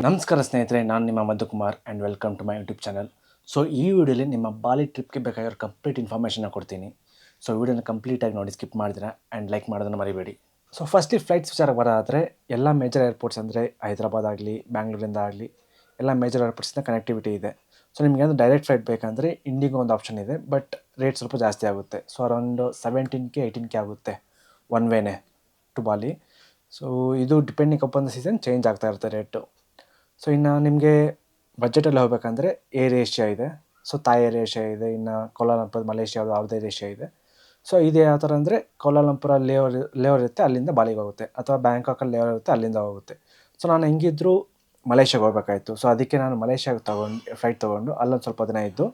ನಮಸ್ಕಾರ ಸ್ನೇಹಿತರೆ, ನಾನು ನಿಮ್ಮ Madhukumar and welcome to my YouTube channel. So ಈ ವಿಡಿಯೋಲಿ ನಿಮ್ಮ ಬಾಲಿ ಟ್ರಿಪ್ಗೆ ಬೇಕಾಗಿರೋ ಕಂಪ್ಲೀಟ್ ಇನ್ಫಾರ್ಮೇಷನ್ನ ಕೊಡ್ತೀನಿ. ಸೊ ವಿಡಿಯೋನ ಕಂಪ್ಲೀಟಾಗಿ ನೋಡಿ, ಸ್ಕಿಪ್ ಮಾಡಿದ್ರೆ ಆ್ಯಂಡ್ ಲೈಕ್ ಮಾಡೋದನ್ನು ಮರಿಬೇಡಿ. ಸೊ ಫಸ್ಟ್ಲಿ ಫ್ಲೈಟ್ಸ್ ವಿಚಾರ ಬರೋದಾದರೆ ಎಲ್ಲ ಮೇಜರ್ ಏರ್ಪೋರ್ಟ್ಸ್ ಅಂದರೆ ಹೈದರಾಬಾದ್ ಆಗಲಿ ಬ್ಯಾಂಗ್ಳೂರಿಂದ ಆಗಲಿ ಎಲ್ಲ ಮೇಜರ್ ಏರ್ಪೋರ್ಟ್ಸಿಂದ ಕನೆಕ್ಟಿವಿಟಿ ಇದೆ. ಸೊ ನಿಮಗೆ ಅಂದರೆ ಡೈರೆಕ್ಟ್ ಫ್ಲೈಟ್ ಬೇಕಂದರೆ ಇಂಡಿಗೋ ಒಂದು ಆಪ್ಷನ್ ಇದೆ, ಬಟ್ ರೇಟ್ ಸ್ವಲ್ಪ ಜಾಸ್ತಿ ಆಗುತ್ತೆ. ಸೊ ಅರೌಂಡ್ 17K-18K ಆಗುತ್ತೆ ಒನ್ ವೇನೇ ಟು ಬಾಲಿ. ಸೊ ಇದು depending upon the season change ಆಗ್ತಾ ಇರುತ್ತೆ ರೇಟು. ಸೊ ಇನ್ನು ನಿಮಗೆ ಬಜೆಟಲ್ಲಿ ಹೋಗ್ಬೇಕಂದ್ರೆ ಏರ್ ಏಷ್ಯಾ ಇದೆ, ಸೊ ಥಾಯ್ ಏರ್ ಏಷ್ಯಾ ಇದೆ, ಇನ್ನು ಕೋಲಾಲಂಪುರ್ ಮಲೇಷ್ಯಾ ಅವ್ರದ್ದು ಏರ್ ಏಷ್ಯಾ ಇದೆ. ಸೊ ಇದು ಯಾವ ಥರ ಅಂದರೆ ಕೋಲಾಲಂಪುರ ಲೇವರ್ ಇರುತ್ತೆ, ಅಲ್ಲಿಂದ ಬಾಲಿಗೆ ಹೋಗುತ್ತೆ, ಅಥವಾ ಬ್ಯಾಂಕಾಕಲ್ಲಿ ಲೇವರ್ ಇರುತ್ತೆ, ಅಲ್ಲಿಂದ ಹೋಗುತ್ತೆ. ಸೊ ನಾನು ಹೆಂಗಿದ್ರು ಮಲೇಷ್ಯಾಗೆ ಹೋಗ್ಬೇಕಾಯಿತು. ಸೊ ಅದಕ್ಕೆ ನಾನು ಮಲೇಷ್ಯಾಗೆ ಫ್ಲೈಟ್ ತೊಗೊಂಡು ಅಲ್ಲೊಂದು ಸ್ವಲ್ಪ ದಿನ ಇದ್ದು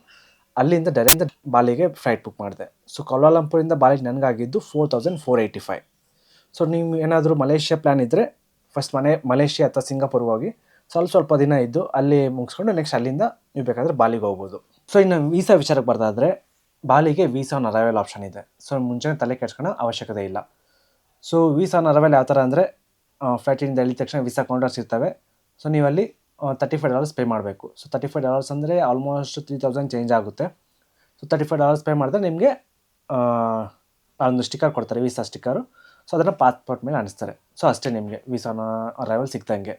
ಅಲ್ಲಿಂದ ಡೈರೆಕ್ಟ್ ಬಾಲಿಗೆ ಫ್ಲೈಟ್ ಬುಕ್ ಮಾಡಿದೆ. ಸೊ ಕೋಲಾಲಂಪುರಿಂದ ಬಾಲಿಗೆ ನನಗಾಗಿದ್ದು 4485. ಸೊ ನೀವು ಏನಾದರೂ ಮಲೇಷ್ಯಾ ಪ್ಲ್ಯಾನ್ ಇದ್ದರೆ ಫಸ್ಟ್ ಮಲೇಷ್ಯಾ ಅಥವಾ ಸಿಂಗಾಪುರ್ಗೆ ಹೋಗಿ ಸ್ವಲ್ಪ ದಿನ ಇದ್ದು ಅಲ್ಲಿ ಮುಗಿಸ್ಕೊಂಡು ನೆಕ್ಸ್ಟ್ ಅಲ್ಲಿಂದ ನೀವು ಬೇಕಾದರೆ ಬಾಲಿಗೆ ಹೋಗ್ಬೋದು. ಸೊ ಇನ್ನು ವೀಸಾ ವಿಚಾರಕ್ಕೆ ಬರೋದಾದರೆ ಬಾಲಿಗೆ ವೀಸಾ ಆನ್ ಅರೈವಲ್ ಆಪ್ಷನ್ ಇದೆ. ಸೊ ಮುಂಚೆನೇ ತಲೆ ಕೆಡ್ಸ್ಕೊಳ್ಳೋ ಅವಶ್ಯಕತೆ ಇಲ್ಲ. ಸೊ ವೀಸಾ ಆನ್ ಅರೈವಲ್ ಯಾವ ಥರ ಅಂದರೆ ಫ್ಲೈಟಿಂದ ಇಳಿದ ತಕ್ಷಣ ವೀಸಾ ಕೌಂಟರ್ಸ್ ಇರ್ತವೆ. ಸೊ ನೀವಲ್ಲಿ $35 ಪೇ ಮಾಡಬೇಕು. ಸೊ $35 ಅಂದರೆ ಆಲ್ಮೋಸ್ಟ್ 3000 ಚೇಂಜ್ ಆಗುತ್ತೆ. ಸೊ $35 ಪೇ ಮಾಡಿದ್ರೆ ನಿಮಗೆ ಒಂದು ಸ್ಟಿಕ್ಕರ್ ಕೊಡ್ತಾರೆ, ವೀಸಾ ಸ್ಟಿಕ್ಕರು. ಸೊ ಅದನ್ನು ಪಾಸ್ಪೋರ್ಟ್ ಮೇಲೆ ಅಂಟಿಸ್ತಾರೆ. ಸೊ ಅಷ್ಟೇ ನಿಮಗೆ ವೀಸಾ ಆನ್ ಅರೈವಲ್ ಸಿಗ್ದಂಗೆ.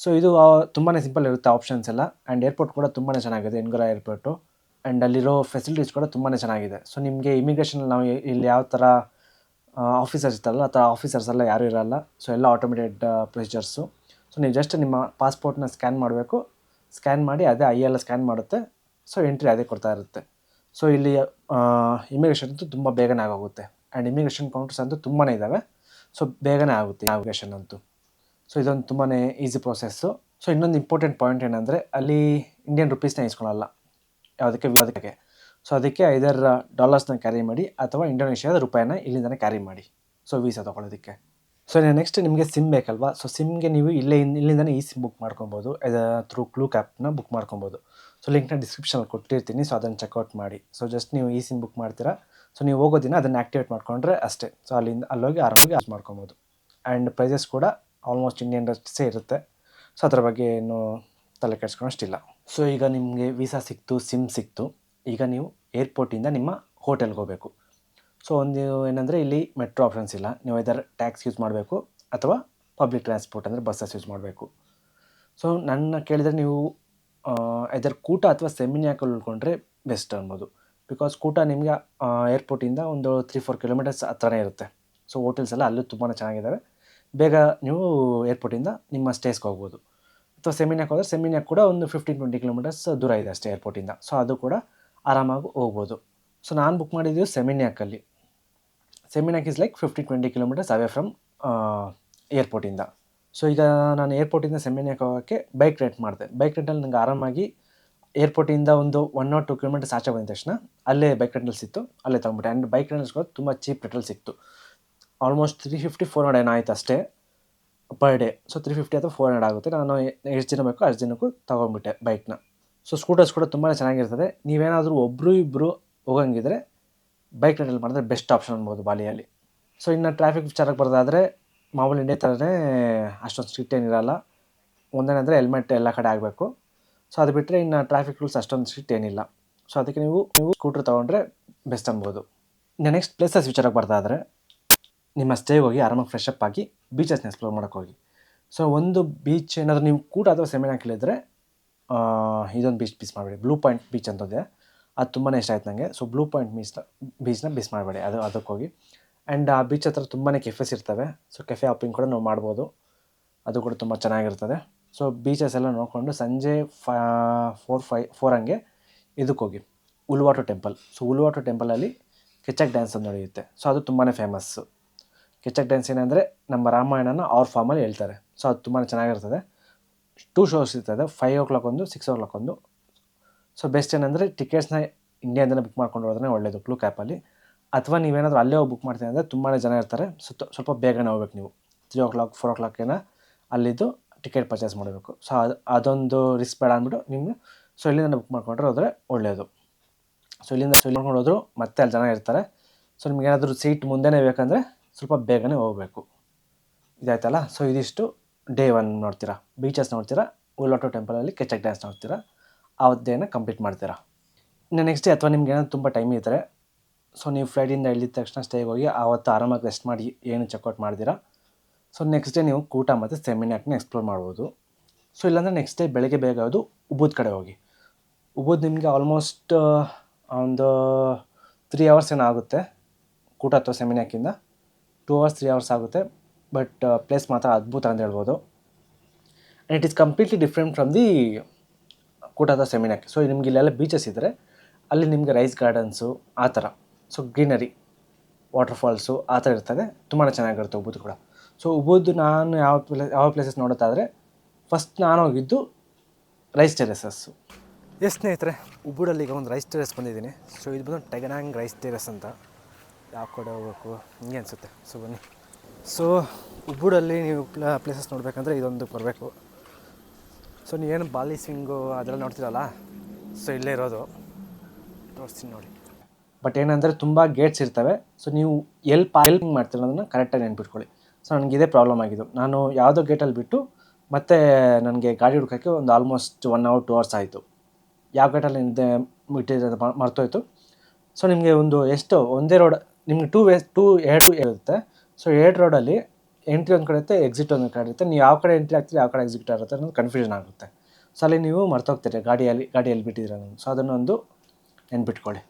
ಸೊ ಇದು ತುಂಬಾ ಸಿಂಪಲ್ ಇರುತ್ತೆ ಆಪ್ಷನ್ಸ್ ಎಲ್ಲ. ಆ್ಯಂಡ್ ಏರ್ಪೋರ್ಟ್ ಕೂಡ ತುಂಬಾ ಚೆನ್ನಾಗಿದೆ, ಎನ್ಗೋರಾ ಏರ್ಪೋರ್ಟು. ಆ್ಯಂಡ್ ಅಲ್ಲಿರೋ ಫೆಸಿಲಿಟೀಸ್ ಕೂಡ ತುಂಬಾ ಚೆನ್ನಾಗಿದೆ. ಸೊ ನಿಮಗೆ ಇಮಿಗ್ರೇಷನಲ್ಲಿ ನಾವು ಇಲ್ಲಿ ಯಾವ ಥರ ಆಫೀಸರ್ಸ್ ಇರ್ತಾರಲ್ಲ ಆ ಥರ ಆಫೀಸರ್ಸ್ ಎಲ್ಲ ಯಾರೂ ಇರೋಲ್ಲ. ಸೊ ಎಲ್ಲ ಆಟೋಮೇಟೆಡ್ ಪ್ರೊಸೀಜರ್ಸು. ಸೊ ನೀವು ಜಸ್ಟ್ ನಿಮ್ಮ ಪಾಸ್ಪೋರ್ಟ್ನ ಸ್ಕ್ಯಾನ್ ಮಾಡಬೇಕು, ಸ್ಕ್ಯಾನ್ ಮಾಡಿ ಅದೇ ಎಲ್ಲ ಸ್ಕ್ಯಾನ್ ಮಾಡುತ್ತೆ. ಸೊ ಎಂಟ್ರಿ ಅದೇ ಕೊಡ್ತಾ ಇರುತ್ತೆ. ಸೊ ಇಲ್ಲಿ ಇಮಿಗ್ರೇಷನ್ ಅಂತೂ ತುಂಬ ಬೇಗನೆ ಆಗೋಗುತ್ತೆ. ಆ್ಯಂಡ್ ಇಮಿಗ್ರೇಷನ್ ಕೌಂಟರ್ಸ್ ಅಂತೂ ತುಂಬಾ ಇದ್ದಾವೆ. ಸೊ ಬೇಗನೆ ಆಗುತ್ತೆ ಇಮಿಗ್ರೇಷನ್ ಅಂತೂ. ಸೊ ಇದೊಂದು ತುಂಬಾ ಈಸಿ ಪ್ರೊಸೆಸ್ಸು. ಸೊ ಇನ್ನೊಂದು ಇಂಪಾರ್ಟೆಂಟ್ ಪಾಯಿಂಟ್ ಏನಂದರೆ ಅಲ್ಲಿ ಇಂಡಿಯನ್ ರುಪೀಸ್ನ ಇಸ್ಕೊಳ್ಳಲ್ಲ ಅದಕ್ಕೆ. ಸೊ ಅದಕ್ಕೆ ಐದರ್ ಡಾಲರ್ಸ್ನ ಕ್ಯಾರಿ ಮಾಡಿ ಅಥವಾ ಇಂಡೋನೇಷ್ಯಾದ ರೂಪಾಯಿನ ಇಲ್ಲಿಂದನೇ ಕ್ಯಾರಿ ಮಾಡಿ ಸೊ ವೀಸಾ ತೊಗೊಳೋದಕ್ಕೆ. ಸೊ ನೆಕ್ಸ್ಟ್ ನಿಮಗೆ ಸಿಮ್ ಬೇಕಲ್ವಾ. ಸೊ ಸಿಮ್ಗೆ ನೀವು ಇಲ್ಲಿಂದನೇ ಈ ಸಿಮ್ ಬುಕ್ ಮಾಡ್ಕೊಬೋದು, ಥ್ರೂ ಕ್ಲೂಕ್ ಆ್ಯಪ್ನ ಬುಕ್ ಮಾಡ್ಕೊಬೋದು. ಸೊ ಲಿಂಕ್ನ ಡಿಸ್ಕ್ರಿಪ್ಷನಲ್ಲಿ ಕೊಟ್ಟಿರ್ತೀನಿ. ಸೊ ಅದನ್ನು ಚೆಕ್ಔಟ್ ಮಾಡಿ. ಸೊ ಜಸ್ಟ್ ನೀವು ಈ ಸಿಮ್ ಬುಕ್ ಮಾಡ್ತೀರಾ. ಸೊ ನೀವು ಹೋಗೋ ದಿನ ಅದನ್ನು ಆ್ಯಕ್ಟಿವೇಟ್ ಮಾಡಿಕೊಂಡ್ರೆ ಅಷ್ಟೇ. ಸೊ ಅಲ್ಲೋಗಿ ಆರಾಮಾಗಿ ಯೂಸ್ ಮಾಡ್ಕೊಬೋದು. ಆ್ಯಂಡ್ ಪ್ರೈಸಸ್ ಕೂಡ ಆಲ್ಮೋಸ್ಟ್ ಇಂಡಿಯನ್ ರೇಟ್ಸೇ ಇರುತ್ತೆ. ಸೊ ಅದರ ಬಗ್ಗೆ ಏನು ತಲೆ ಕೆಡ್ಸ್ಕೊಳೋಷ್ಟಿಲ್ಲ. ಸೊ ಈಗ ನಿಮಗೆ ವೀಸಾ ಸಿಕ್ತು, ಸಿಮ್ ಸಿಕ್ತು. ಈಗ ನೀವು ಏರ್ಪೋರ್ಟಿಂದ ನಿಮ್ಮ ಹೋಟೆಲ್ಗೆ ಹೋಗಬೇಕು. ಸೊ ಒಂದು ಏನಂದರೆ ಇಲ್ಲಿ ಮೆಟ್ರೋ ಆಪ್ಷನ್ಸ್ ಇಲ್ಲ. ನೀವು ಇದರ ಟ್ಯಾಕ್ಸಿ ಯೂಸ್ ಮಾಡಬೇಕು ಅಥವಾ ಪಬ್ಲಿಕ್ ಟ್ರಾನ್ಸ್ಪೋರ್ಟ್ ಅಂದರೆ ಬಸ್ಸಸ್ ಯೂಸ್ ಮಾಡಬೇಕು. ಸೊ ನನ್ನ ಕೇಳಿದರೆ ನೀವು ಇದರ ಕೂಟ ಅಥವಾ ಸೆಮಿನ್ಯಾಕಲ್ಲಿ ಉಳ್ಕೊಂಡ್ರೆ ಬೆಸ್ಟ್ ಅನ್ಬೋದು. ಬಿಕಾಸ್ ಕೂಟ ನಿಮಗೆ ಏರ್ಪೋರ್ಟಿಂದ ಒಂದು 3-4 ಕಿಲೋಮೀಟರ್ಸ್ ಹತ್ರನೇ ಇರುತ್ತೆ. ಸೊ ಹೋಟೆಲ್ಸ್ ಎಲ್ಲ ಅಲ್ಲೂ ತುಂಬಾ ಚೆನ್ನಾಗಿದ್ದಾವೆ. ಬೇಗ ನೀವು ಏರ್ಪೋರ್ಟಿಂದ ನಿಮ್ಮ ಸ್ಟೇಸ್ಗೆ ಹೋಗ್ಬೋದು. ಅಥವಾ ಸೆಮಿನ್ಯಾಕ್ ಹೋದರೆ ಸೆಮಿನ್ಯಾಕ್ ಕೂಡ ಒಂದು 15-20 ಕಿಲೋಮೀಟರ್ಸ್ ದೂರ ಇದೆ ಅಷ್ಟೇ ಏರ್ಪೋರ್ಟಿಂದ. ಸೊ ಅದು ಕೂಡ ಆರಾಮಾಗಿ ಹೋಗ್ಬೋದು. ಸೊ ನಾನು ಬುಕ್ ಮಾಡಿದ್ದು ಸೆಮಿನ್ಯಾಕಲ್ಲಿ. Seminyak is like 15-20 kilometres away from ಏರ್ಪೋರ್ಟಿಂದ. ಸೊ ಈಗ ನಾನು ಏರ್ಪೋರ್ಟಿಂದ ಸೆಮಿನ್ಯಾಕ್ ಹೋಗೋಕ್ಕೆ ಬೈಕ್ ರೆಂಟ್ ಮಾಡಿದೆ. ಬೈಕ್ ರೆಂಟಲ್ಲಿ ನನಗೆ ಆರಾಮಾಗಿ ಏರ್ಪೋರ್ಟಿಂದ ಒಂದು 1 or 2 ಕಿಲೋಮೀಟರ್ಸ್ ಆಚೆ ಬಂದ ತಕ್ಷಣ ಅಲ್ಲೇ ಬೈಕ್ ರೆಂಟಲ್ ಸಿಕ್ತು, ಅಲ್ಲೇ ತೊಗೊಂಬಿಟ್ಟೆ. ಆ್ಯಂಡ್ ಬೈಕ್ ರೆಂಟಲ್ಸ್ಗಳು ತುಂಬ ಚೀಪ್ ರೇಟಲ್ಲಿ ಸಿಕ್ತು. ಆಲ್ಮೋಸ್ಟ್ 350-400 ಏನೋ ಆಯಿತು ಅಷ್ಟೇ ಪರ್ ಡೇ. ಸೊ 350 ಅಥವಾ 400 ಆಗುತ್ತೆ. ನಾನು ಎಷ್ಟು ಜನ ಬೇಕೋ ಅಷ್ಟು ಜನಕ್ಕೂ ತೊಗೊಂಬಿಟ್ಟೆ ಬೈಕ್ನ. ಸೊ ಸ್ಕೂಟರ್ಸ್ ಕೂಡ ತುಂಬಾ ಚೆನ್ನಾಗಿರ್ತದೆ. ನೀವೇನಾದರೂ ಒಬ್ಬರು ಇಬ್ಬರು ಹೋಗಂಗಿದ್ರೆ ಬೈಕ್ ರೆಂಟಲ್ ಮಾಡಿದ್ರೆ ಬೆಸ್ಟ್ ಆಪ್ಷನ್ ಅನ್ಬೋದು ಬಾಲಿಯಲ್ಲಿ. ಸೊ ಇನ್ನು ಟ್ರಾಫಿಕ್ ವಿಚಾರಕ್ಕೆ ಬರೋದಾದರೆ ಮಾಮೂಲಿ ಇಂಡಿಯಾ ಥರನೇ ಅಷ್ಟೊಂದು ಸ್ಟ್ರಿಕ್ಟ್ ಏನಿರಲ್ಲ. ಒಂದೇನೆಂದರೆ ಹೆಲ್ಮೆಟ್ ಎಲ್ಲ ಕಡೆ ಆಗಬೇಕು. ಸೊ ಅದು ಬಿಟ್ಟರೆ ಇನ್ನು ಟ್ರಾಫಿಕ್ ರೂಲ್ಸ್ ಅಷ್ಟೊಂದು ಸ್ಟ್ರಿಕ್ಟ್ ಏನಿಲ್ಲ. ಸೊ ಅದಕ್ಕೆ ನೀವು ಸ್ಕೂಟ್ರ್ ತೊಗೊಂಡ್ರೆ ಬೆಸ್ಟ್ ಅನ್ಬೋದು. ಇನ್ನು ನೆಕ್ಸ್ಟ್ ಪ್ಲೇಸಸ್ ವಿಚಾರಕ್ಕೆ ಬರೋದಾದರೆ ನಿಮ್ಮ ಸ್ಟೇಗೆ ಹೋಗಿ ಆರಾಮಾಗಿ ಫ್ರೆಶ್ ಅಪ್ ಆಗಿ ಬೀಚಸ್ನ ಎಕ್ಸ್ಪ್ಲೋರ್ ಮಾಡೋಕ್ಕೆ ಹೋಗಿ. ಸೊ ಒಂದು ಬೀಚ್ ಏನಾದರೂ ನೀವು ಕೂಟ ಅಥವಾ ಸೆಮಿನ್ಯಾಕಲ್ಲಿದ್ದರೆ ಇದೊಂದು ಬೀಚ್ ಮಾಡಬೇಡಿ. ಬ್ಲೂ ಪಾಯಿಂಟ್ ಬೀಚ್ ಅಂತಂದೆ, ಅದು ತುಂಬಾ ಇಷ್ಟ ಆಯ್ತು ನನಗೆ. ಸೊ ಬ್ಲೂ ಪಾಯಿಂಟ್ ಬೀಚ್ನ ಮಿಸ್ ಮಾಡಬೇಡಿ, ಅದಕ್ಕೆ ಹೋಗಿ. ಆ್ಯಂಡ್ ಆ ಬೀಚ್ ಹತ್ರ ತುಂಬಾ ಕೆಫೆಸ್ ಇರ್ತವೆ. ಸೊ ಕೆಫೆ ಹಾಪಿಂಗ್ ಕೂಡ ನಾವು ಮಾಡ್ಬೋದು, ಅದು ಕೂಡ ತುಂಬ ಚೆನ್ನಾಗಿರ್ತದೆ. ಸೊ ಬೀಚಸ್ ಎಲ್ಲ ನೋಡಿಕೊಂಡು ಸಂಜೆ 4 ಹಂಗೆ ಇದಕ್ಕೆ ಹೋಗಿ ಉಲ್ವಾಟೋ ಟೆಂಪಲ್. ಸೊ ಉಲ್ವಾಟೋ ಟೆಂಪಲಲ್ಲಿ ಕೆಚಕ್ ಡ್ಯಾನ್ಸ್ ಅಂತ ನಡೆಯುತ್ತೆ. ಸೊ ಅದು ತುಂಬಾ ಫೇಮಸ್ಸು. ಕೆಚಕ್ ಡ್ಯಾನ್ಸ್ ಏನಂದರೆ ನಮ್ಮ ರಾಮಾಯಣನ ಅವ್ರ ಫಾರ್ಮಲ್ಲಿ ಹೇಳ್ತಾರೆ. ಸೊ ಅದು ತುಂಬಾ ಚೆನ್ನಾಗಿರ್ತದೆ. 2 ಶೋಸ್ ಇರ್ತದೆ, 5 o'clock ಒಂದು, 6 o'clock ಒಂದು. ಸೊ ಬೆಸ್ಟ್ ಏನಂದರೆ ಟಿಕೆಟ್ಸ್ನ ಇಂಡಿಯಾದಿಂದಲೇ ಬುಕ್ ಮಾಡ್ಕೊಂಡು ಹೋದ್ರೆ ಒಳ್ಳೆಯದು ಕ್ಲೂಕ್ ಆ್ಯಪಲ್ಲಿ. ಅಥವಾ ನೀವೇನಾದರೂ ಅಲ್ಲೇ ಹೋಗಿ ಬುಕ್ ಮಾಡ್ತೀನಿ ಅಂದರೆ ತುಂಬಾ ಜನ ಇರ್ತಾರೆ. ಸ್ವಲ್ಪ ಬೇಗನೆ ಹೋಗ್ಬೇಕು ನೀವು. 3 o'clock 4 o'clock ಅಲ್ಲಿದ್ದು ಟಿಕೆಟ್ ಪರ್ಚೇಸ್ ಮಾಡಬೇಕು. ಸೊ ಅದೊಂದು ರಿಸ್ಕ್ ಬೇಡ ಅಂದ್ಬಿಟ್ಟು ನಿಮಗೆ ಸೊ ಇಲ್ಲಿಂದ ಬುಕ್ ಮಾಡ್ಕೊಂಡ್ರೆ ಹೋದರೆ ಒಳ್ಳೆಯದು. ಸೊ ಇಲ್ಲಿಂದ ಮಾಡ್ಕೊಂಡು ಹೋದ್ರು ಮತ್ತೆ ಅಲ್ಲಿ ಜನ ಇರ್ತಾರೆ. ಸೊ ನಿಮಗೇನಾದರೂ ಸೀಟ್ ಮುಂದೆನೇ ಬೇಕಂದರೆ ಸ್ವಲ್ಪ ಬೇಗನೆ ಹೋಗಬೇಕು. ಇದಾಯ್ತಲ್ಲ. ಸೊ ಇದಿಷ್ಟು ಡೇ 1 ನೋಡ್ತೀರಾ, ಬೀಚಸ್ ನೋಡ್ತೀರಾ, ಉಲ್ಲೋಟೋ ಟೆಂಪಲಲ್ಲಿ ಕೆಚಕ್ ಡ್ಯಾನ್ಸ್ ನೋಡ್ತೀರಾ, ಆವತ್ತು ಡೇನ ಕಂಪ್ಲೀಟ್ ಮಾಡ್ತೀರಾ. ಇನ್ನು ನೆಕ್ಸ್ಟ್ ಡೇ ಅಥವಾ ನಿಮ್ಗೆ ಏನಾದ್ರು ತುಂಬ ಟೈಮ್ ಇದ್ದರೆ, ಸೊ ನೀವು ಫ್ಲೈಟಿಂದ ಇಳಿದ ತಕ್ಷಣ ಸ್ಟೇಗೆ ಹೋಗಿ ಆವತ್ತು ಆರಾಮಾಗಿ ರೆಸ್ಟ್ ಮಾಡಿ ಏನು ಚೆಕ್ಔಟ್ ಮಾಡ್ತೀರಾ. ಸೊ ನೆಕ್ಸ್ಟ್ ಡೇ ನೀವು ಕೂಟ ಮತ್ತು ಸೆಮಿನಾಕ್ನ ಎಕ್ಸ್ಪ್ಲೋರ್ ಮಾಡ್ಬೋದು. ಸೊ ಇಲ್ಲಾಂದರೆ ನೆಕ್ಸ್ಟ್ ಡೇ ಬೆಳಗ್ಗೆ ಬೇಗ ಅದು ಉಬ್ಬುದ ಕಡೆ ಹೋಗಿ. ಉಬ್ಬುದು ನಿಮಗೆ ಆಲ್ಮೋಸ್ಟ್ ಒಂದು 3 ಅವರ್ಸ್ ಏನೋ ಆಗುತ್ತೆ ಕೂಟ ಅಥವಾ ಸೆಮಿನಾಕಿಂದ. 2 ಅವರ್ಸ್ 3 ಅವರ್ಸ್ ಆಗುತ್ತೆ. ಬಟ್ ಪ್ಲೇಸ್ ಮಾತ್ರ ಅದ್ಭುತ ಅಂತ ಹೇಳ್ಬೋದು. And it is completely different from the ಕೂಟ ಅಥವಾ ಸೆಮಿನಾಕ್. ಸೊ ನಿಮ್ಗೆ ಇಲ್ಲೆಲ್ಲ ಬೀಚಸ್ ಇದ್ದರೆ ಅಲ್ಲಿ ನಿಮಗೆ ರೈಸ್ ಗಾರ್ಡನ್ಸು ಆ ಥರ, ಸೊ ಗ್ರೀನರಿ, ವಾಟರ್ಫಾಲ್ಸು ಆ ಥರ ಇರ್ತದೆ. ತುಂಬಾ ಚೆನ್ನಾಗಿರುತ್ತೆ ಉಬ್ಬುದು ಕೂಡ. ಸೊ ಉಬ್ಬುದು ನಾನು ಯಾವ ಪ್ಲೇಸಸ್ ನೋಡೋದಾದರೆ, ಫಸ್ಟ್ ನಾನು ಹೋಗಿದ್ದು ರೈಸ್ ಟೆರೆಸಸ್ಸು. ಸ್ನೇಹಿತರೆ, ಉಬ್ಬುಡಲ್ಲಿ ಈಗ ಒಂದು ರೈಸ್ ಟೆರೆಸ್ ಬಂದಿದ್ದೀನಿ. ಸೊ ಇದು ಬಂದು ಟೆಗನಾಂಗ್ ರೈಸ್ ಟೆರೆಸ್ ಅಂತ. ಯಾವ ಕಡೆ ಹೋಗ್ಬೇಕು ಹಿಂಗೆ ಅನಿಸುತ್ತೆ. ಸೊ ಬನ್ನಿ. ಸೊ ಉಬ್ಬುಡಲ್ಲಿ ನೀವು ಪ್ಲೇಸಸ್ ನೋಡಬೇಕಂದ್ರೆ ಇದೊಂದು ಬರಬೇಕು. ಸೊ ನೀವೇನು ಬಾಲಿ ಸ್ವಿಂಗು ಅದೆಲ್ಲ ನೋಡ್ತೀರಲ್ಲ, ಸೊ ಇಲ್ಲೇ ಇರೋದು ತೋರಿಸ್ತೀನಿ ನೋಡಿ. ಬಟ್ ಏನಂದರೆ ತುಂಬ ಗೇಟ್ಸ್ ಇರ್ತವೆ. ಸೊ ನೀವು ಎಲ್ಲಿ ಪಾರ್ಕಿಂಗ್ ಮಾಡ್ತೀರ ಅನ್ನೋದನ್ನು ಕರೆಕ್ಟಾಗಿ ನೆನ್ಪಿಟ್ಕೊಳ್ಳಿ. ಸೊ ನನಗೆ ಇದೇ ಪ್ರಾಬ್ಲಮ್ ಆಗಿದ್ದು. ನಾನು ಯಾವುದೋ ಗೇಟಲ್ಲಿ ಬಿಟ್ಟು ಮತ್ತೆ ನನಗೆ ಗಾಡಿ ಹುಡ್ಕೋಕ್ಕೆ ಒಂದು ಆಲ್ಮೋಸ್ಟ್ 1 hour 2 hours ಆಯಿತು. ಯಾವ ಗೇಟಲ್ಲಿ ಬಿಟ್ಟಿರೋದು ಮರ್ತೋಯ್ತು. ಸೊ ನಿಮಗೆ ಒಂದು ಒಂದೇ ರೋಡ್, ನಿಮಗೆ 2 ಇರುತ್ತೆ. ಸೊ 2 ರೋಡಲ್ಲಿ ಎಂಟ್ರಿ ಒಂದು ಕಡೆ ಇರುತ್ತೆ, ಎಕ್ಸಿಟ್ ಒಂದು ಕಡೆ ಇರುತ್ತೆ. ನೀವು ಯಾವ ಕಡೆ ಎಂಟ್ರಿ ಆಗ್ತೀರಿ, ಯಾವ ಕಡೆ ಎಕ್ಸಿಟ್ ಆಗುತ್ತೆ ಅನ್ನೋದು ಕನ್ಫ್ಯೂಷನ್ ಆಗುತ್ತೆ. ಸೊ ಅಲ್ಲಿ ನೀವು ಮರ್ತೋಗ್ತೀರಿ ಗಾಡಿಯಲ್ಲಿ ಬಿಟ್ಟಿದ್ದೀರ ಅನ್ನೋದು. ಸೊ ಅದನ್ನೊಂದು ನೆನ್ಪಿಟ್ಕೊಳ್ಳಿ.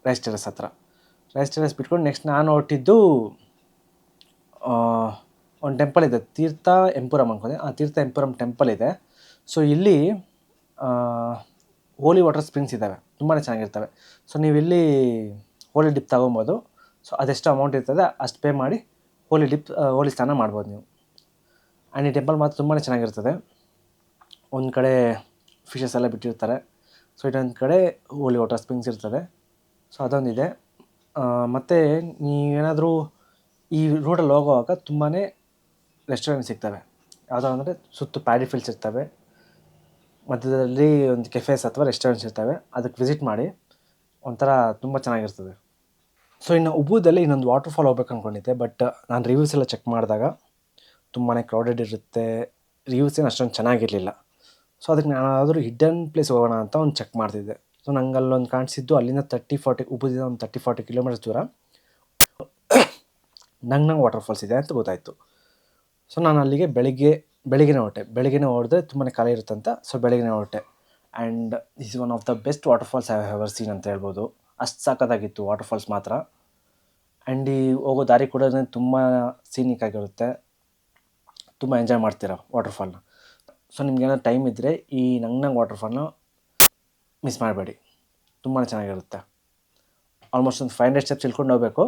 ರೈಸ್ ಟೆರೆಸ್ ಹತ್ರ ರೈಸ್ ಟೆರೆಸ್ ಬಿಟ್ಕೊಂಡು ನೆಕ್ಸ್ಟ್ ನಾನು ಹೊರಟಿದ್ದು ಒಂದು ಟೆಂಪಲ್ ಇದೆ, ತೀರ್ಥ ಎಂಪುರಂ ಅನ್ಕೊಂಡೆ. ಆ ತೀರ್ಥ ಎಂಪುರಂ ಟೆಂಪಲ್ ಇದೆ. ಸೊ ಇಲ್ಲಿ ಹೋಲಿ ವಾಟರ್ ಸ್ಪ್ರಿಂಗ್ಸ್ ಇದ್ದಾವೆ, ತುಂಬಾ ಚೆನ್ನಾಗಿರ್ತವೆ. ಸೊ ನೀವು ಇಲ್ಲಿ ಹೋಲಿ ಡಿಪ್ ತೊಗೊಬೋದು. ಸೊ ಅದೆಷ್ಟು ಅಮೌಂಟ್ ಇರ್ತದೆ ಅಷ್ಟು ಪೇ ಮಾಡಿ ಹೋಲಿ ಸ್ನಾನ ಮಾಡ್ಬೋದು ನೀವು. ಆ್ಯಂಡ್ ಈ ಟೆಂಪಲ್ ಮಾತ್ರ ತುಂಬಾ ಚೆನ್ನಾಗಿರ್ತದೆ. ಒಂದು ಕಡೆ ಫಿಶಸ್ ಎಲ್ಲ ಬಿಟ್ಟಿರ್ತಾರೆ. ಸೊ ಇನ್ನೊಂದು ಕಡೆ ಹೋಲಿ ವಾಟರ್ ಸ್ಪ್ರಿಂಗ್ಸ್ ಇರ್ತದೆ. ಸೊ ಅದೊಂದಿದೆ. ಮತ್ತು ನೀವೇನಾದರೂ ಈ ರೋಡಲ್ಲಿ ಹೋಗುವಾಗ ತುಂಬಾ ರೆಸ್ಟೋರೆಂಟ್ ಸಿಗ್ತವೆ. ಯಾವುದೋ ಅಂದರೆ ಸುತ್ತ ಪ್ಯಾಡಿ ಫೀಲ್ಡ್ಸ್ ಇರ್ತವೆ, ಮಧ್ಯದಲ್ಲಿ ಒಂದು ಕೆಫೇಸ್ ಅಥವಾ ರೆಸ್ಟೋರೆಂಟ್ಸ್ ಇರ್ತವೆ. ಅದಕ್ಕೆ ವಿಸಿಟ್ ಮಾಡಿ, ಒಂಥರ ತುಂಬ ಚೆನ್ನಾಗಿರ್ತದೆ. ಸೊ ಇನ್ನು ಉಬ್ಬುದಲ್ಲಿ ಇನ್ನೊಂದು ವಾಟರ್ಫಾಲ್ ಹೋಗ್ಬೇಕು ಅಂದ್ಕೊಂಡಿದ್ದೆ. ಬಟ್ ನಾನು ರಿವ್ಯೂಸ್ ಎಲ್ಲ ಚೆಕ್ ಮಾಡಿದಾಗ ತುಂಬಾ ಕ್ರೌಡೆಡ್ ಇರುತ್ತೆ, ರಿವ್ಯೂಸ್ ಏನು ಅಷ್ಟೊಂದು ಚೆನ್ನಾಗಿರಲಿಲ್ಲ. ಸೊ ಅದಕ್ಕೆ ನಾನು ಯಾವ್ದಾದ್ರು ಹಿಡ್ಡನ್ ಪ್ಲೇಸ್ ಹೋಗೋಣ ಅಂತ ಒಂದು ಚೆಕ್ ಮಾಡ್ತಿದ್ದೆ. ಸೊ ನಂಗೆ ಅಲ್ಲೊಂದು ಕಾಣಿಸಿದ್ದು, ಅಲ್ಲಿಂದ 30-40 ಉಬ್ಬುದಿಂದ ಒಂದು 30-40 ಕಿಲೋಮೀಟರ್ಸ್ ದೂರ ನಂಗೆ ವಾಟರ್ಫಾಲ್ಸ್ ಇದೆ ಅಂತ ಗೊತ್ತಾಯಿತು. ಸೊ ನಾನು ಅಲ್ಲಿಗೆ ಬೆಳಿಗ್ಗೆನೇ ಹೊರಟೆ ತುಂಬಾ ಖಾಲಿ ಇರುತ್ತಂತ. ಸೊ ಬೆಳಗ್ಗೆನೇ ಹೊರಟೆ. And this is one of the best waterfalls I have ever seen ಅಂತ ಹೇಳ್ಬೋದು. ಅಷ್ಟು ಸಖತ್ತಾಗಿತ್ತು ವಾಟರ್ಫಾಲ್ಸ್ ಮಾತ್ರ. ಆ್ಯಂಡ್ ಈ ಹೋಗೋ ದಾರಿ ಕೂಡ ತುಂಬ ಸೀನಿಕ್ ಆಗಿರುತ್ತೆ, ತುಂಬ ಎಂಜಾಯ್ ಮಾಡ್ತೀರಾ ವಾಟರ್ಫಾಲ್ನ. ಸೊ ನಿಮ್ಗೇನಾದ್ರು ಟೈಮ್ ಇದ್ದರೆ ಈ ನಂಗ್ನಂಗ್ ವಾಟರ್ಫಾಲ್ನ ಮಿಸ್ ಮಾಡಬೇಡಿ, ತುಂಬಾ ಚೆನ್ನಾಗಿರುತ್ತೆ. ಆಲ್ಮೋಸ್ಟ್ ಒಂದು 500 ಸ್ಟೆಪ್ಸ್ ಇಳ್ಕೊಂಡು ಹೋಗಬೇಕು.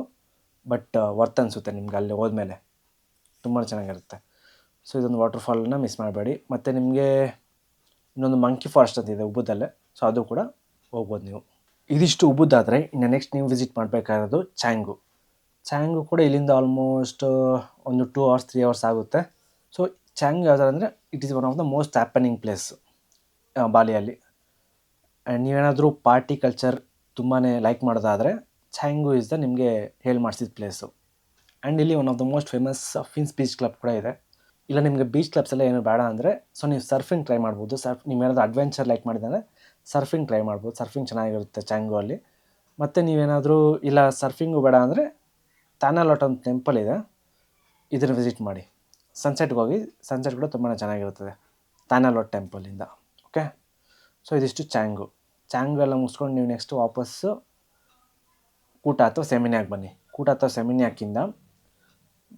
ಬಟ್ ವರ್ತ್ ಅನಿಸುತ್ತೆ ನಿಮ್ಗೆ ಅಲ್ಲಿ ಹೋದ್ಮೇಲೆ, ತುಂಬಾ ಚೆನ್ನಾಗಿರುತ್ತೆ. ಸೊ ಇದೊಂದು ವಾಟರ್ಫಾಲನ್ನ ಮಿಸ್ ಮಾಡಬೇಡಿ. ಮತ್ತು ನಿಮಗೆ ಇನ್ನೊಂದು ಮಂಕಿ ಫಾರೆಸ್ಟ್ ಅಂತ ಇದೆ ಉಬ್ಬುದಲ್ಲೇ. ಸೊ ಅದು ಕೂಡ ಹೋಗ್ಬೋದು ನೀವು. ಇದಿಷ್ಟು ಉಬ್ಬುದಾದರೆ ಇನ್ನು ನೆಕ್ಸ್ಟ್ ನೀವು ವಿಸಿಟ್ ಮಾಡಬೇಕಾಗಿರೋದು ಚಾಂಗು ಕೂಡ ಇಲ್ಲಿಂದ ಆಲ್ಮೋಸ್ಟ್ ಒಂದು 2 hours 3 hours ಆಗುತ್ತೆ. ಸೊ ಚಾಂಗು ಯಾವ್ದಾರು ಅಂದರೆ it is one of the most happening place ಬಾಲಿಯಲ್ಲಿ. ಆ್ಯಂಡ್ ನೀವೇನಾದರೂ ಪಾರ್ಟಿ ಕಲ್ಚರ್ ತುಂಬಾ ಲೈಕ್ ಮಾಡೋದಾದರೆ ಚಾಂಗು ಇಸ್ ದ ನಿಮಗೆ ಹೇಳಿ ಮಾಡಿಸಿದ ಪ್ಲೇಸು. ಆ್ಯಂಡ್ ಇಲ್ಲಿ one of the most famous Finns beach club ಕೂಡ ಇದೆ. ಇಲ್ಲ ನಿಮಗೆ ಬೀಚ್ ಕ್ಲಬ್ಸ್ ಎಲ್ಲ ಏನು ಬೇಡ ಅಂದರೆ, ಸೊ ನೀವು ಸರ್ಫಿಂಗ್ ಟ್ರೈ ಮಾಡ್ಬೋದು. ನೀವೇನಾದರೂ ಅಡ್ವೆಂಚರ್ ಲೈಕ್ ಮಾಡಿದರೆ ಸರ್ಫಿಂಗ್ ಟ್ರೈ ಮಾಡ್ಬೋದು. ಸರ್ಫಿಂಗ್ ಚೆನ್ನಾಗಿರುತ್ತೆ ಚಾಂಗು ಅಲ್ಲಿ. ಮತ್ತು ನೀವೇನಾದರೂ ಇಲ್ಲ ಸರ್ಫಿಂಗು ಬೇಡ ಅಂದರೆ ತಾನಾಲೋಟ್ ಒಂದು ಟೆಂಪಲ್ ಇದೆ, ಇದನ್ನು ವಿಸಿಟ್ ಮಾಡಿ. ಸನ್ಸೆಟ್ಗೆ ಹೋಗಿ, ಸನ್ಸೆಟ್ ಕೂಡ ತುಂಬಾ ಚೆನ್ನಾಗಿರುತ್ತದೆ ತಾನಾಲೋಟ್ ಟೆಂಪಲಿಂದ. ಓಕೆ, ಸೊ ಇದಿಷ್ಟು ಚಾಂಗು ಎಲ್ಲ ಮುಗಿಸ್ಕೊಂಡು ನೀವು ನೆಕ್ಸ್ಟ್ ವಾಪಸ್ಸು ಕೂಟ ಅಥವಾ ಸೆಮಿನ್ಯಾಕ್ ಬನ್ನಿ. ಕೂಟ ಅಥವಾ ಸೆಮಿನ್ಯಾಕಿಂದ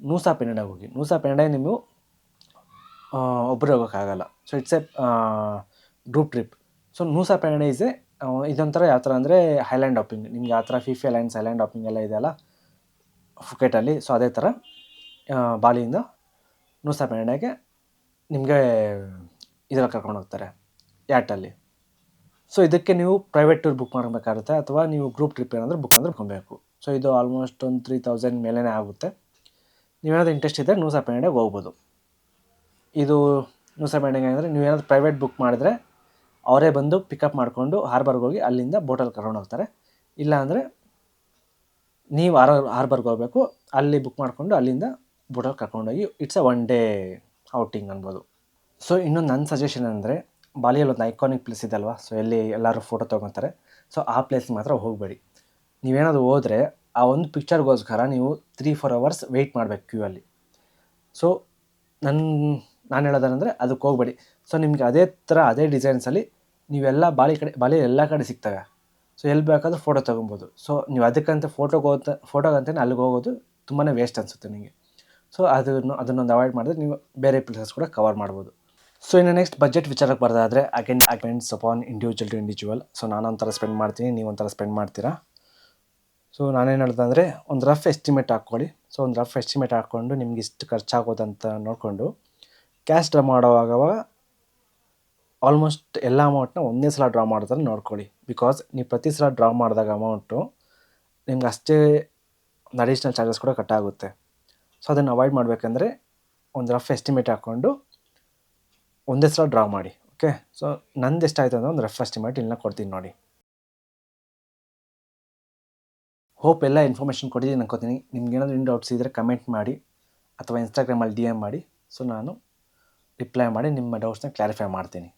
ನೂಸಾ ಪೆನಿಡಾಗೆ ಹೋಗಿ. ನೂಸಾ ಪೆನಿಡಾಗೆ ನೀವು ಒಬ್ಬರು ಹೋಗೋಕ್ಕಾಗಲ್ಲ. So it's a group trip. So Nusa Penida ಇದೊಂಥರ ಯಾವ ಥರ ಅಂದರೆ ಹೈಲ್ಯಾಂಡ್ ಹಾಪಿಂಗ್. ನಿಮ್ಗೆ ಯಾವ ಥರ ಫಿಫಿ ಐಲ್ಯಾಂಡ್ಸ್ ಹೈಲ್ಯಾಂಡ್ ಹಾಪಿಂಗ್ ಎಲ್ಲ ಇದೆಯಲ್ಲ ಫುಕೆಟಲ್ಲಿ, ಸೊ ಅದೇ ಥರ ಬಾಲಿಯಿಂದ ನೂಸಾ ಪೆನಿಡಾಗೆ ನಿಮಗೆ ಇದರಲ್ಲಿ ಕರ್ಕೊಂಡು ಹೋಗ್ತಾರೆ, ಯಾಟಲ್ಲಿ. ಸೊ ಇದಕ್ಕೆ ನೀವು ಪ್ರೈವೇಟ್ ಟೂರ್ ಬುಕ್ ಮಾಡಬೇಕಾಗುತ್ತೆ, ಅಥವಾ ನೀವು ಗ್ರೂಪ್ ಟ್ರಿಪ್ ಏನಾದರೂ ಬುಕ್ ಮಾಡ್ಕೊಬೇಕು. ಸೊ ಇದು ಆಲ್ಮೋಸ್ಟ್ ಒಂದು 3000 ಮೇಲೇ ಆಗುತ್ತೆ. ನೀವೇನಾದರೂ ಇಂಟ್ರೆಸ್ಟ್ ಇದ್ದರೆ ನೂಸಾ ಪೆನಿಡಾಗೆ ಹೋಗ್ಬೋದು. ಇದು ನೂಸಾ ಪೆನಿಡಾಗೆ ಅಂದರೆ ನೀವೇನಾದರೂ ಪ್ರೈವೇಟ್ ಬುಕ್ ಮಾಡಿದ್ರೆ ಅವರೇ ಬಂದು ಪಿಕಪ್ ಮಾಡಿಕೊಂಡು ಹಾರ್ಬರ್ಗೆ ಹೋಗಿ ಅಲ್ಲಿಂದ ಬೋಟಲ್ಲಿ ಕರ್ಕೊಂಡು ಹೋಗ್ತಾರೆ. ಇಲ್ಲ ಅಂದರೆ ನೀವು ಹಾರ್ಬರ್ಗೆ ಹೋಗಬೇಕು, ಅಲ್ಲಿ ಬುಕ್ ಮಾಡಿಕೊಂಡು ಅಲ್ಲಿಂದ ಬೋಟಲ್ಲಿ ಕರ್ಕೊಂಡೋಗಿ ಇಟ್ಸ್ ಅ 1 day ಔಟಿಂಗ್ ಅನ್ಬೋದು. ಸೊ ಇನ್ನೊಂದು ನನ್ನ ಸಜೆಷನ್ ಅಂದರೆ, ಬಾಲಿಯಲ್ಲಿ ಒಂದು ಐಕಾನಿಕ್ ಪ್ಲೇಸ್ ಇದೆ ಅಲ್ವಾ, ಸೊ ಎಲ್ಲಿ ಎಲ್ಲರೂ ಫೋಟೋ ತೊಗೊತಾರೆ, ಸೊ ಆ ಪ್ಲೇಸ್ಗೆ ಮಾತ್ರ ಹೋಗಬೇಡಿ. ನೀವೇನಾದರೂ ಹೋದರೆ ಆ ಒಂದು ಪಿಕ್ಚರ್ಗೋಸ್ಕರ ನೀವು 3-4 ಅವರ್ಸ್ ವೆಯ್ಟ್ ಮಾಡಬೇಕು ಕ್ಯೂ ಅಲ್ಲಿ. ಸೊ ನಾನು ಹೇಳೋದೇನೆಂದರೆ ಅದಕ್ಕೆ ಹೋಗಬೇಡಿ. ಸೊ ನಿಮಗೆ ಅದೇ ಥರ ಅದೇ ಡಿಸೈನ್ಸಲ್ಲಿ ನೀವೆಲ್ಲ ಬಾಲಿ ಎಲ್ಲ ಕಡೆ ಸಿಗ್ತವೆ. ಸೊ ಎಲ್ಲಿ ಬೇಕಾದರೂ ಫೋಟೋ ತೊಗೊಬೋದು. ಸೊ ನೀವು ಅದಕ್ಕಂತ ಫೋಟೋಗಂತಲೇ ಅಲ್ಲಿಗೆ ಹೋಗೋದು ತುಂಬಾ ವೇಸ್ಟ್ ಅನಿಸುತ್ತೆ ನಿಮಗೆ. ಸೊ ಅದನ್ನೊಂದು ಅವಾಯ್ಡ್ ಮಾಡಿದ್ರೆ ನೀವು ಬೇರೆ ಪ್ಲೇಸಸ್ ಕೂಡ ಕವರ್ ಮಾಡ್ಬೋದು. ಸೊ ಇನ್ನು ನೆಕ್ಸ್ಟ್ ಬಜೆಟ್ ವಿಚಾರಕ್ಕೆ ಬರೋದಾದರೆ again depends upon individual to individual. So ನಾನೊಂಥರ ಸ್ಪೆಂಡ್ ಮಾಡ್ತೀನಿ, ನೀವೊಂಥರ ಸ್ಪೆಂಡ್ ಮಾಡ್ತೀರಾ. ಸೊ ನಾನೇನು ಹೇಳ್ದಂದರೆ ಒಂದು ರಫ್ ಎಸ್ಟಿಮೇಟ್ ಹಾಕ್ಕೊಳ್ಳಿ. ಸೊ ಒಂದು ರಫ್ ಎಸ್ಟಿಮೇಟ್ ಹಾಕ್ಕೊಂಡು ನಿಮ್ಗೆ ಇಷ್ಟು ಖರ್ಚಾಗೋದಂತ ನೋಡಿಕೊಂಡು ಕ್ಯಾಶ್ ಡ್ರಾ ಮಾಡುವಾಗ ಆಲ್ಮೋಸ್ಟ್ ಎಲ್ಲ ಅಮೌಂಟ್ನ ಒಂದೇ ಸಲ ಡ್ರಾ ಮಾಡೋದನ್ನು ನೋಡ್ಕೊಳ್ಳಿ. ಬಿಕಾಸ್ ನೀವು ಪ್ರತಿ ಸಲ ಡ್ರಾ ಮಾಡಿದಾಗ ಅಮೌಂಟು ನಿಮ್ಗೆ ಅಷ್ಟೇ ಒಂದು ಅಡಿಷ್ನಲ್ ಚಾರ್ಜಸ್ ಕೂಡ ಕಟ್ಟಾಗುತ್ತೆ. ಸೊ ಅದನ್ನು ಅವಾಯ್ಡ್ ಮಾಡಬೇಕಂದ್ರೆ ಒಂದು ರಫ್ ಎಸ್ಟಿಮೇಟ್ ಹಾಕ್ಕೊಂಡು ಒಂದೇ ಸಲ ಡ್ರಾ ಮಾಡಿ. ಓಕೆ, ಸೊ ನಂದು ಎಷ್ಟಾಯಿತು ಅಂದರೆ ಒಂದು ರಫ್ ಎಸ್ಟಿಮೇಟ್ ಇಲ್ಲನ್ನ ಕೊಡ್ತೀನಿ ನೋಡಿ. ಹೋಪ್ ಎಲ್ಲ ಇನ್ಫಾರ್ಮೇಷನ್ ಕೊಟ್ಟಿದ್ದೀನಿ ಅನ್ಕೋತೀನಿ. ನಿಮ್ಗೇನಾದರೂ ಏನು ಡೌಟ್ಸ್ ಇದ್ದರೆ ಕಮೆಂಟ್ ಮಾಡಿ ಅಥವಾ ಇನ್ಸ್ಟಾಗ್ರಾಮಲ್ಲಿ DM ಮಾಡಿ. ಸೊ ನಾನು ರಿಪ್ಲೈ ಮಾಡಿ ನಿಮ್ಮ ಡೌಟ್ಸ್ನ ಕ್ಲಾರಿಫೈ ಮಾಡ್ತೀನಿ.